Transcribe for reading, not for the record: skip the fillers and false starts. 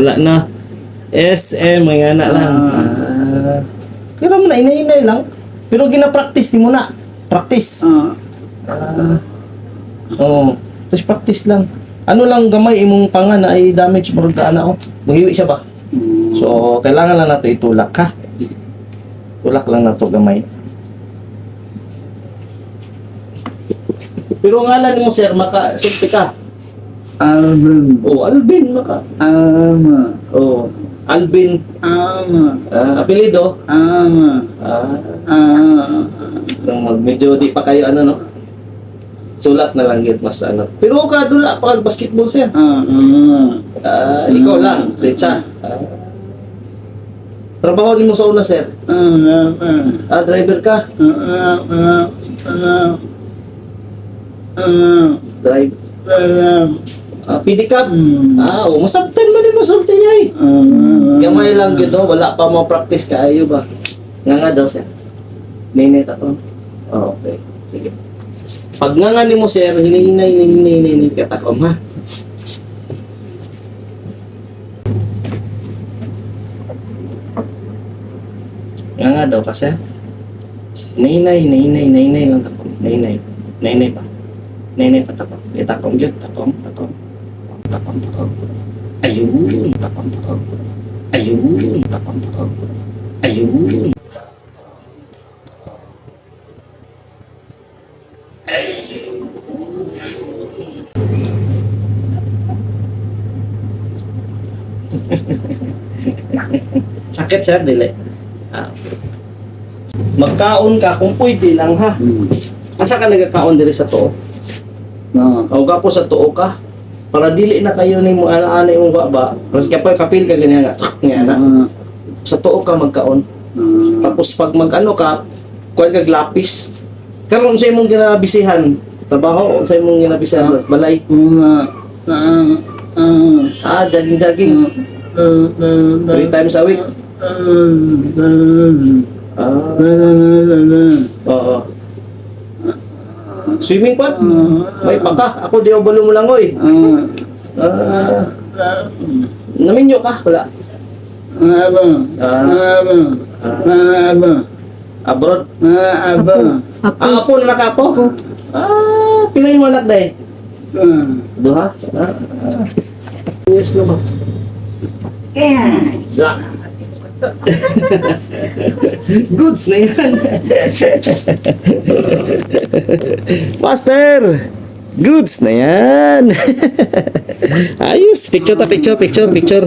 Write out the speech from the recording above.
Wala na. SM, mga anak lang. Kaya mo na, inay-inay lang. Pero gina-practice, di mo na. Practice. Oo. Tapos practice lang. Ano lang gamay imong panga na ay damage marag ana oh. Mahiwi siya ba? So, kailangan lang nato itulak ha. Tulak lang nato gamay. Pero ngalan mo sir, maka-sulti ka. Alvin. Oh, Alvin maka. Ama. Oh, Alvin. Ama. Apelido? Ama. Medyo di pa kayo ano no? Sulat na lang yun mas ano. Pero ka dula pa basketball sir. Ikaw lang, Richa. Trabaho ni mo sa una sir. Driver ka. Drive. Pedicab. Masabtan mo din masulti niya eh. Gamay lang yun no, wala pa mo practice kaayo ba? Nga daw sir. Ninit ako. Okay. Sige. Pag nga mo sir, hinihinay katakom ha. Nga daw kasi. Nainay lang takom. Nainay pa. Nainay pa takom. Takom yun, takom. Ayun, takom. Ayun, takom. Ayun. Sakit sir, dili. Magkaon ka kung pwede lang ha. Asa ka nagkakaon diri sa tuo? O gapo sa tuo ka. Para dili na kayo ni mo ana imong baba. Mas kapay kapil ka ganyan nga. Sa tuo ka magkaon. Tapos pag mag-ano ka, kuan kag lapis. Karon sa imong ginabisihan, trabaho sa imong ginabisihan, balay. Jogging. 3 times a week. Oo. Swimming pa? May paka. Ako di ako balo mo lang oy. Naminyo ka? Wala. Abroad? Apo na nakapo? Pilay mo anak day? Duha? Yes naman. Goods na yan. Master! Goods na yan. Ayos. Picture.